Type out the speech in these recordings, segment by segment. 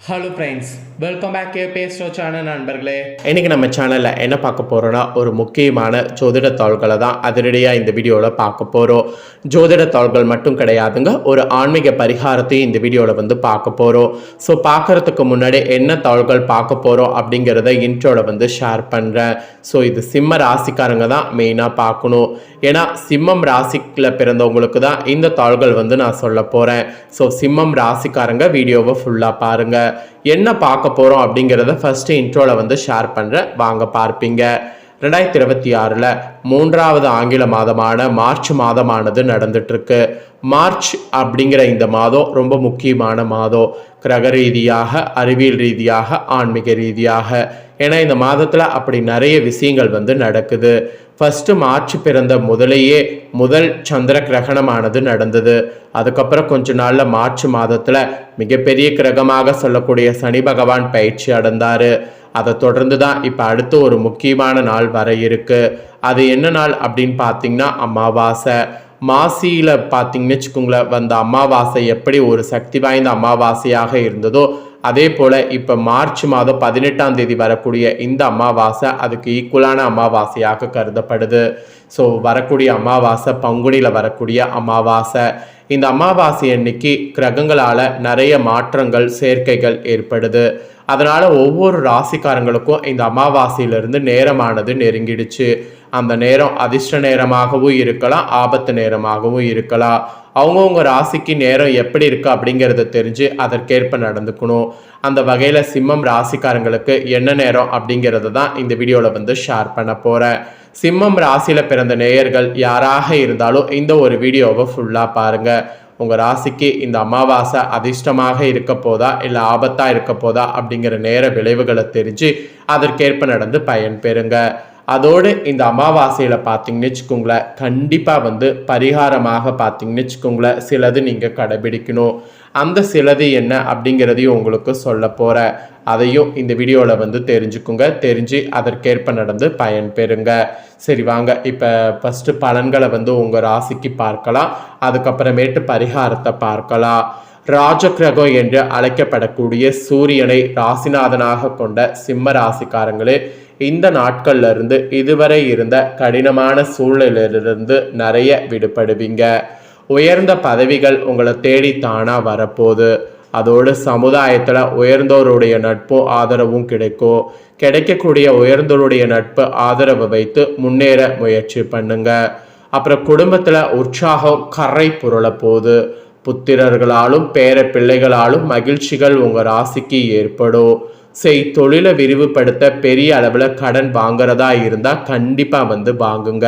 Hello friends, welcome back to Pesto channel நண்பர்களே. இன்றைக்கி நம்ம சேனலில் என்ன பார்க்க போகிறோன்னா, ஒரு முக்கியமான ஜோதிட தாள்களை தான் அதிரடியாக இந்த வீடியோவில் பார்க்க போகிறோம். ஜோதிட தாள்கள் மட்டும் கிடையாதுங்க, ஒரு ஆன்மீக பரிகாரத்தையும் இந்த வீடியோவில் பார்க்க போகிறோம். ஸோ பார்க்குறதுக்கு முன்னாடி என்ன தாள்கள் பார்க்க போகிறோம் அப்படிங்கிறத இன்ட்ரோவில் ஷேர் பண்ணுறேன். ஸோ இது சிம்ம ராசிக்காரங்க தான் மெயினாக பார்க்கணும். ஏன்னா சிம்மம் ராசிக்கில் பிறந்தவங்களுக்கு தான் இந்த தாள்கள் நான் சொல்ல போகிறேன். ஸோ சிம்மம் ராசிக்காரங்க வீடியோவை ஃபுல்லாக பாருங்கள். என்ன பார்க்க போகிறோம் அப்படிங்கிறத ஃபஸ்ட்டு இன்ட்ரோவில் ஷேர் பண்ணுறேன், வாங்க பார்ப்பீங்க. 2026 மூன்றாவது ஆங்கில மாதமான மார்ச் மாதமானது நடந்துட்டுருக்கு. மார்ச் அப்படிங்கிற இந்த மாதம் ரொம்ப முக்கியமான மாதம், கிரக ரீதியாக, அறிவியல் ரீதியாக, ஆன்மீக ரீதியாக. ஏன்னா இந்த மாதத்தில் அப்படி நிறைய விஷயங்கள் நடக்குது. ஃபஸ்ட்டு மார்ச் பிறந்த முதல் சந்திர கிரகணமானது நடந்தது. அதுக்கப்புறம் கொஞ்ச நாளில் மார்ச் மாதத்தில் மிகப்பெரிய கிரகமாக சொல்லக்கூடிய சனி பகவான் பயிற்சி அடைந்தார். அதை தொடர்ந்து தான் இப்போ அடுத்து ஒரு முக்கியமான நாள் வர இருக்கு. அது என்ன நாள் அப்படின்னு பார்த்தீங்கன்னா அமாவாசை. மாசியில் பார்த்தீங்கன்னு வச்சுக்கோங்களேன், வந்த அமாவாசை எப்படி ஒரு சக்தி வாய்ந்த அமாவாசையாக இருந்ததோ அதே போல் இப்போ மார்ச் மாதம் 18ஆம் தேதி வரக்கூடிய இந்த அமாவாசை அதுக்கு ஈக்குவலான அமாவாசையாக கருதப்படுது. ஸோ வரக்கூடிய அமாவாசை பங்குனியில் வரக்கூடிய அமாவாசை. இந்த அமாவாசை அன்னைக்கு கிரகங்களால் நிறைய மாற்றங்கள் சேர்க்கைகள் ஏற்படுது. அதனால் ஒவ்வொரு ராசிக்காரங்களுக்கும் இந்த அமாவாசையிலிருந்து நேரமானது நெருங்கிடுச்சு. அந்த நேரம் அதிர்ஷ்ட நேரமாகவும் இருக்கலாம், ஆபத்து நேரமாகவும் இருக்கலாம். அவங்கவுங்க ராசிக்கு நேரம் எப்படி இருக்குது அப்படிங்கிறத தெரிஞ்சு அதற்கேற்ப நடந்துக்கணும். அந்த வகையில் சிம்மம் ராசிக்காரங்களுக்கு என்ன நேரம் அப்படிங்கிறத தான் இந்த வீடியோவில் ஷேர் பண்ண போகிறேன். சிம்மம் ராசியில் பிறந்த நேயர்கள் யாராக இருந்தாலும் இந்த ஒரு வீடியோவை ஃபுல்லாக பாருங்கள். உங்கள் ராசிக்கு இந்த அமாவாசை அதிர்ஷ்டமாக இருக்க போதா இல்லை ஆபத்தாக இருக்க போதா அப்படிங்கிற நேர விளைவுகளை தெரிஞ்சு அதற்கேற்ப நடந்து பயன் பெறுங்க. அதோடு இந்த அமாவாசையில் பார்த்தீங்கன்னு வச்சுக்கோங்களேன், கண்டிப்பாக பரிகாரமாக பார்த்தீங்கன்னு வச்சுக்கோங்களேன் சிலது நீங்கள் கடைபிடிக்கணும். அந்த சிலது என்ன அப்படிங்கிறதையும் உங்களுக்கு சொல்ல போகிறேன். அதையும் இந்த வீடியோவில் தெரிஞ்சுக்குங்க. தெரிஞ்சு அதற்கேற்ப நடந்து பயன் பெறுங்க. சரி வாங்க, இப்போ ஃபஸ்ட்டு பலன்களை உங்கள் ராசிக்கு பார்க்கலாம். அதுக்கப்புறமேட்டு பரிகாரத்தை பார்க்கலாம். ராஜகிரகம் என்று அழைக்கப்படக்கூடிய சூரியனை ராசிநாதனாக கொண்ட சிம்ம ராசிக்காரங்களே, இந்த நாட்கள்ல இருந்து இதுவரை இருந்த கடினமான சூழ்நிலையிலிருந்து நிறைய விடுபடுவீங்க. உயர்ந்த பதவிகள் உங்களை தேடி தானா வரப்போகுது. அதோடு சமுதாயத்தில் உயர்ந்தோருடைய நட்பும் ஆதரவும் கிடைக்கும். கிடைக்கக்கூடிய உயர்ந்தோருடைய நட்பு ஆதரவை வைத்து முன்னேற முயற்சி பண்ணுங்க. அப்புறம் குடும்பத்தில் உற்சாகம் கரை புரள போகுது. புத்திரர்களாலும் பேர பிள்ளைகளாலும் மகிழ்ச்சிகள் உங்கள் ராசிக்கு ஏற்படும். தொழிலை விரிவுபடுத்த பெரிய அளவில் கடன் வாங்குறதா இருந்தால் கண்டிப்பாக வாங்குங்க.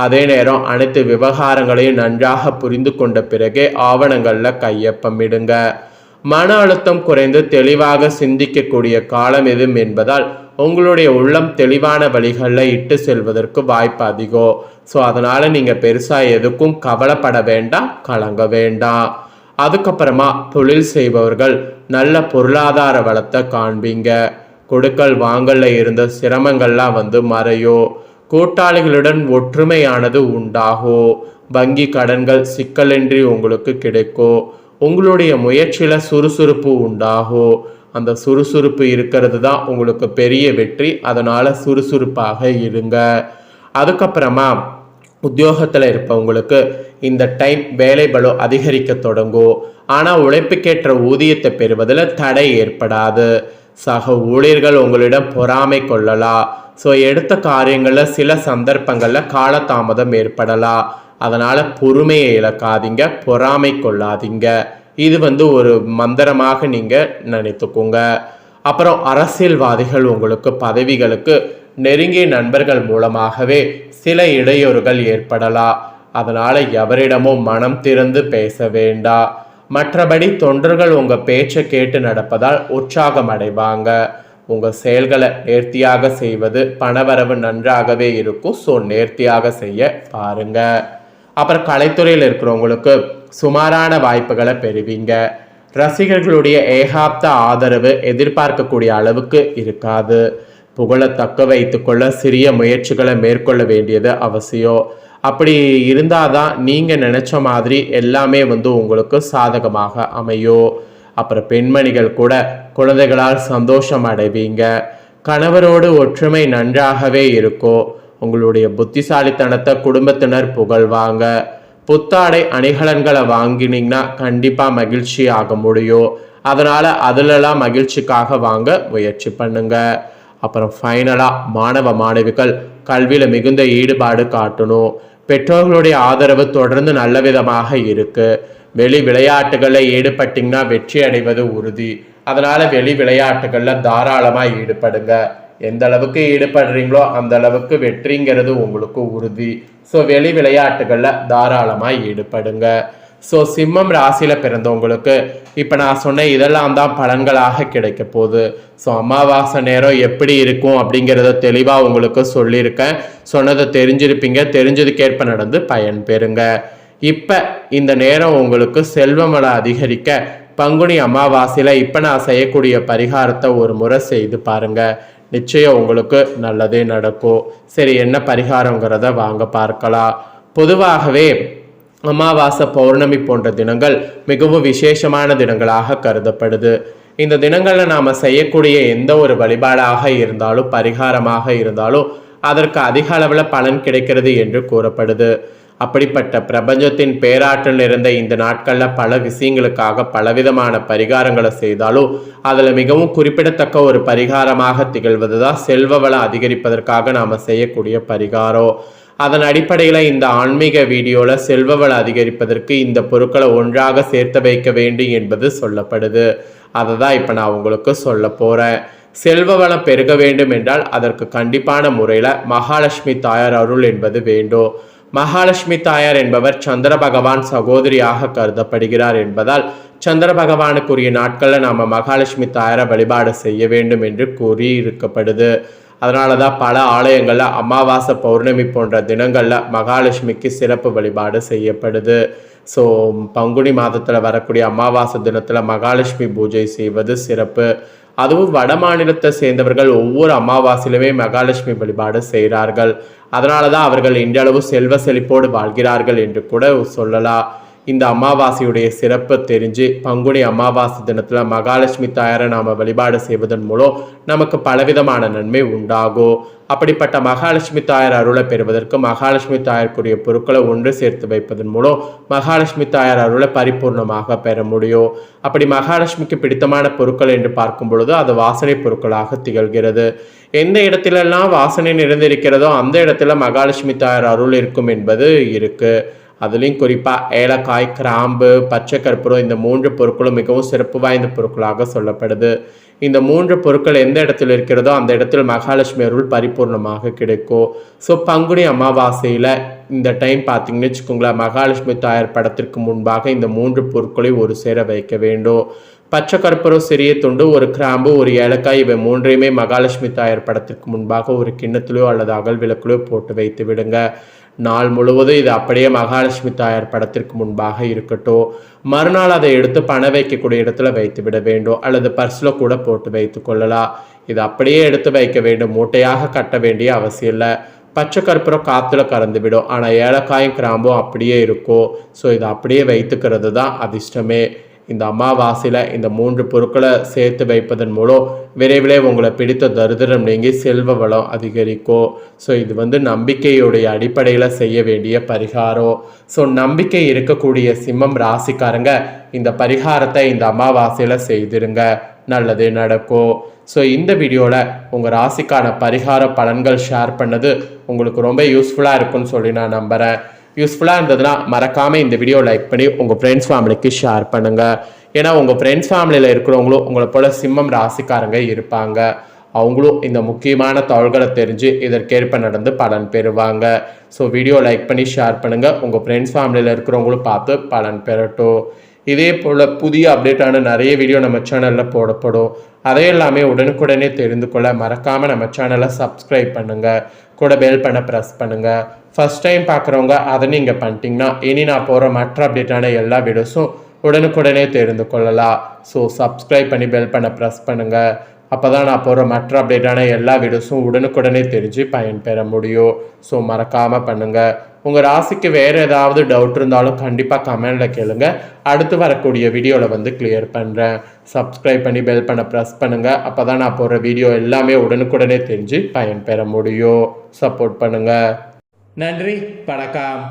அதே நேரம் அனைத்து விவகாரங்களையும் நன்றாக புரிந்து கொண்ட பிறகே ஆவணங்களில் கையொப்பமிடுங்க. மன அழுத்தம் குறைந்து தெளிவாக சிந்திக்கக்கூடிய காலம் எதுவும் என்பதால் உங்களுடைய உள்ளம் தெளிவான வழிகளில் இட்டு செல்வதற்கு வாய்ப்பு அதிகம். ஸோ அதனால் நீங்கள் பெருசாக எதுக்கும் கவலைப்பட வேண்டாம், கலங்க வேண்டாம். அதுக்கப்புறமா தொழில் செய்பவர்கள் நல்ல பொருளாதார வளத்தை காண்பீங்க. கொடுக்கல் வாங்கல்ல இருந்த சிரமங்கள்லாம் மறையும். கூட்டாளிகளுடன் ஒற்றுமையானது உண்டாகும். வங்கி கடன்கள் சிக்கலின்றி உங்களுக்கு கிடைக்கும். உங்களுடைய முயற்சியில் சுறுசுறுப்பு உண்டாகும். அந்த சுறுசுறுப்பு இருக்கிறது தான் உங்களுக்கு பெரிய வெற்றி. அதனால் சுறுசுறுப்பாக இருங்க. அதுக்கப்புறமா உத்தியோகத்தில் இருப்பவங்களுக்கு இந்த டைம் வேலை பளு அதிகரிக்க தொடங்கும். ஆனால் உழைப்புக்கேற்ற ஊதியத்தை பெறுவதில் தடை ஏற்படாது. சக ஊழியர்கள் உங்களிடம் பொறாமை கொள்ளலாம். ஸோ எடுத்த காரியங்களில் சில சந்தர்ப்பங்களில் காலதாமதம் ஏற்படலாம். அதனால் பொறுமையை இழக்காதீங்க, பொறாமை கொள்ளாதீங்க. இது ஒரு மந்திரமாக நீங்கள் நினைத்துக்கோங்க. அப்புறம் அரசியல்வாதிகள் உங்களுக்கு பதவிகளுக்கு நெருங்கிய நண்பர்கள் மூலமாகவே சில இடையூறுகள் ஏற்படலாம். அதனால் எவரிடமும் மனம் திறந்து பேச வேண்டாம். மற்றபடி தொண்டர்கள் உங்கள் பேச்சை கேட்டு நடப்பதால் உற்சாகம் அடைவாங்க. உங்கள் செயல்களை நேர்த்தியாக செய்வது பணவரவு நன்றாகவே இருக்கும். ஸோ நேர்த்தியாக செய்ய பாருங்க. அப்புறம் கலைத்துறையில் இருக்கிறவங்களுக்கு சுமாரான வாய்ப்புகளை பெறுவீங்க. ரசிகர்களுடைய ஏகாப்த ஆதரவு எதிர்பார்க்கக்கூடிய அளவுக்கு இருக்காது. புகழை தக்க வைத்துக்கொள்ள சிறிய முயற்சிகளை மேற்கொள்ள வேண்டியது அவசியம். அப்படி இருந்தால் தான் நீங்கள் நினச்ச மாதிரி எல்லாமே உங்களுக்கு சாதகமாக அமையும். அப்புறம் பெண்மணிகள் கூட குழந்தைகளால் சந்தோஷம் அடைவீங்க. கணவரோடு ஒற்றுமை நன்றாகவே இருக்கும். உங்களுடைய புத்திசாலித்தனத்தை குடும்பத்தினர் புகழ்வாங்க. புத்தாடை அணிகலன்களை வாங்கினீங்கன்னா கண்டிப்பாக மகிழ்ச்சி ஆக முடியும். அதனால் அதிலெல்லாம் மகிழ்ச்சிக்காக வாங்க முயற்சி பண்ணுங்க. அப்புறம் ஃபைனலாக மாணவ மாணவிகள் கல்வியில் மிகுந்த ஈடுபாடு காட்டணும். பெற்றோர்களுடைய ஆதரவு தொடர்ந்து நல்ல விதமாக இருக்குது. வெளி விளையாட்டுகளில் ஈடுபட்டிங்கன்னா வெற்றி அடைவது உறுதி. அதனால் வெளி விளையாட்டுகளில் தாராளமாக ஈடுபடுங்க. எந்த அளவுக்கு ஈடுபடுறீங்களோ அந்த அளவுக்கு வெற்றிங்கிறது உங்களுக்கு உறுதி. ஸோ வெளி விளையாட்டுகளில் தாராளமாக ஈடுபடுங்க. ஸோ சிம்மம் ராசியில் பிறந்தவங்களுக்கு இப்போ நான் சொன்ன இதெல்லாம் தான் பலன்களாக கிடைக்க போகுது. ஸோ அமாவாசை நேரம் எப்படி இருக்கும் அப்படிங்கிறத தெளிவாக உங்களுக்கு சொல்லியிருக்கேன். சொன்னதை தெரிஞ்சிருப்பீங்க. தெரிஞ்சதுக்கேற்ப நடந்து பயன் பெறுங்க. இப்போ இந்த நேரம் உங்களுக்கு செல்வமலை அதிகரிக்க பங்குனி அமாவாசையில் இப்போ நான் செய்யக்கூடிய பரிகாரத்தை ஒரு முறை செய்து பாருங்கள். நிச்சயம் உங்களுக்கு நல்லதே நடக்கும். சரி, என்ன பரிகாரங்கிறத வாங்க பார்க்கலாம். பொதுவாகவே அமாவாசை பௌர்ணமி போன்ற தினங்கள் மிகவும் விசேஷமான தினங்களாக கருதப்படுது. இந்த தினங்களில் நாம் செய்யக்கூடிய எந்த ஒரு வழிபாடாக இருந்தாலும் பரிகாரமாக இருந்தாலும் அதற்கு அதிக அளவில் பலன் கிடைக்கிறது என்று கூறப்படுது. அப்படிப்பட்ட பிரபஞ்சத்தின் பேராற்றல் நிறைந்த இந்த நாட்களில் பல விஷயங்களுக்காக பலவிதமான பரிகாரங்களை செய்தாலும் அதில் மிகவும் குறிப்பிடத்தக்க ஒரு பரிகாரமாக திகழ்வது தான் செல்வ வளம் அதிகரிப்பதற்காக நாம் செய்யக்கூடிய பரிகாரம். அதன் அடிப்படையில் இந்த ஆன்மீக வீடியோவில் செல்வ வளம் அதிகரிப்பதற்கு இந்த பொருட்களை ஒன்றாக சேர்த்து வைக்க வேண்டும் என்பது சொல்லப்படுது. அதை தான் இப்போ நான் உங்களுக்கு சொல்ல போகிறேன். செல்வ வளம் பெருக வேண்டும் என்றால் அதற்கு கண்டிப்பான முறையில் மகாலட்சுமி தாயார் அருள் என்பது வேண்டும். மகாலட்சுமி தாயார் என்பவர் சந்திர பகவான் சகோதரியாக கருதப்படுகிறார் என்பதால் சந்திர பகவானுக்குரிய நாட்களில் நாம் மகாலட்சுமி தாயாரை வழிபாடு செய்ய வேண்டும் என்று கூறி இருக்கப்படுது. அதனால தான் பல ஆலயங்களில் அமாவாசை பௌர்ணமி போன்ற தினங்களில் மகாலட்சுமிக்கு சிறப்பு வழிபாடு செய்யப்படுது. ஸோ பங்குனி மாதத்தில் வரக்கூடிய அமாவாசை தினத்தில் மகாலட்சுமி பூஜை செய்வது சிறப்பு. அதுவும் வட மாநிலத்தை சேர்ந்தவர்கள் ஒவ்வொரு அமாவாசையிலுமே மகாலட்சுமி வழிபாடு செய்கிறார்கள். அதனால தான் அவர்கள் இன்றளவு செல்வ செழிப்போடு வாழ்கிறார்கள் என்று கூட சொல்லலாம். இந்த அமாவாசையுடைய சிறப்பு தெரிஞ்சு பங்குனி அமாவாசை தினத்தில் மகாலட்சுமி தாயாரை நாம் வழிபாடு செய்வதன் மூலம் நமக்கு பலவிதமான நன்மை உண்டாகும். அப்படிப்பட்ட மகாலட்சுமி தாயார் அருளை பெறுவதற்கு மகாலட்சுமி தாயாருக்குரிய பொருட்களை ஒன்று சேர்த்து வைப்பதன் மூலம் மகாலட்சுமி தாயார் அருளை பரிபூர்ணமாக பெற முடியும். அப்படி மகாலட்சுமிக்கு பிடித்தமான பொருட்கள் என்று பார்க்கும் பொழுது அது வாசனை பொருட்களாக திகழ்கிறது. எந்த இடத்திலெல்லாம் வாசனை நிறைந்திருக்கிறதோ அந்த இடத்துல மகாலட்சுமி தாயார் அருள் இருக்கும் என்பது இருக்கு. அதுலேயும் குறிப்பாக ஏலக்காய், கிராம்பு, பச்சை கற்பூரம் இந்த 3 பொருட்களும் மிகவும் சிறப்பு வாய்ந்த பொருட்களாக சொல்லப்படுது. இந்த 3 பொருட்கள் எந்த இடத்துல இருக்கிறதோ அந்த இடத்துல மகாலட்சுமி அருள் பரிபூர்ணமாக கிடைக்கும். ஸோ பங்குனி அமாவாசையில் இந்த டைம் பார்த்தீங்கன்னு வச்சுக்கோங்களேன், மகாலட்சுமி தாயார் படத்திற்கு முன்பாக இந்த 3 பொருட்களை ஒரு சேர வைக்க வேண்டும். பச்சை கற்பூரம் சிறிய துண்டு, ஒரு கிராம்பு, ஒரு ஏலக்காய் இவை 3ஐயுமே மகாலட்சுமி தாயார் படத்திற்கு முன்பாக ஒரு கிண்ணத்திலோ அல்லது அகல் விளக்கிலோ போட்டு வைத்து விடுங்க. நாள் முழுவதும் இது அப்படியே மகாலட்சுமி தாயார் படத்திற்கு முன்பாக இருக்கட்டும். மறுநாள் அதை எடுத்து பணம் வைக்கக்கூடிய இடத்துல வைத்து விட வேண்டும் அல்லது பர்ஸில் கூட போட்டு வைத்து கொள்ளலாம். இது அப்படியே எடுத்து வைக்க வேண்டும், மூட்டையாக கட்ட வேண்டிய அவசியம் இல்லை. பச்சை கற்பூரம் காற்றுல கறந்து விடும், ஆனால் ஏலக்காயும் கிராம்பும் அப்படியே இருக்கும். ஸோ இதை அப்படியே வைத்துக்கிறது தான் அதிர்ஷ்டமே. இந்த அமாவாசையில் இந்த 3 பொருட்களை சேர்த்து வைப்பதன் மூலம் விரைவிலே உங்களை பிடித்த தரித்திரம் நீங்கி செல்வ வளம் அதிகரிக்கும். ஸோ இது நம்பிக்கையுடைய அடிப்படையில் செய்ய வேண்டிய பரிகாரம். ஸோ நம்பிக்கை இருக்கக்கூடிய சிம்மம் ராசிக்காரங்க இந்த பரிகாரத்தை இந்த அமாவாசையில் செய்திருங்க, நல்லதே நடக்கும். ஸோ இந்த வீடியோவில் உங்கள் ராசிக்கான பரிகார பலன்கள் ஷேர் பண்ணது உங்களுக்கு ரொம்ப யூஸ்ஃபுல்லாக இருக்குன்னு சொல்லி நான் நம்புகிறேன். யூஸ்ஃபுல்லாக இருந்ததுன்னா மறக்காமல் இந்த வீடியோ லைக் பண்ணி உங்கள் ஃப்ரெண்ட்ஸ் ஃபேமிலிக்கு ஷேர் பண்ணுங்கள். ஏன்னா உங்கள் ஃப்ரெண்ட்ஸ் ஃபேமிலியில் இருக்கிறவங்களும் உங்களை போல் சிம்மம் ராசிக்காரங்க இருப்பாங்க. அவங்களும் இந்த முக்கியமான தகவல்களை தெரிஞ்சு இதற்கேற்ப நடந்து பலன் பெறுவாங்க. ஸோ வீடியோ லைக் பண்ணி ஷேர் பண்ணுங்கள். உங்கள் ஃப்ரெண்ட்ஸ் ஃபேமிலியில் இருக்கிறவங்களும் பார்த்து பலன் பெறட்டும். இதே போல் புதிய அப்டேட்டான நிறைய வீடியோ நம்ம சேனலில் போடப்படும். அதையெல்லாமே உடனுக்குடனே தெரிந்து கொள்ள மறக்காமல் நம்ம சேனலை சப்ஸ்கிரைப் பண்ணுங்கள். கூட பெல் பண்ண ப்ரெஸ் பண்ணுங்கள். ஃபஸ்ட் டைம் பார்க்குறவங்க அதை நீங்கள் பண்ணிட்டீங்கன்னா இனி நான் போகிற மற்ற அப்டேட்டான எல்லா வீடியோஸும் உடனுக்குடனே தெரிந்து கொள்ளலாம். ஸோ சப்ஸ்கிரைப் பண்ணி பெல் பண்ண ப்ரெஸ் பண்ணுங்கள். அப்போ தான் நான் போகிற மற்ற அப்டேட்டான எல்லா வீடியோஸும் உடனுக்குடனே தெரிஞ்சு பயன்பெற முடியும். ஸோ மறக்காமல் பண்ணுங்கள். உங்கள் ராசிக்கு வேறு ஏதாவது டவுட் இருந்தாலும் கண்டிப்பாக கமெண்டில் கேளுங்க. அடுத்து வரக்கூடிய வீடியோவில் வந்து கிளியர் பண்ணுறேன். சப்ஸ்கிரைப் பண்ணி பெல் பண்ண ப்ரெஸ் பண்ணுங்கள். அப்போ தான் நான் போடுற வீடியோ எல்லாமே உடனுக்குடனே தெரிஞ்சு பயன்பெற முடியும். சப்போர்ட் பண்ணுங்கள். நன்றி, வணக்கம்.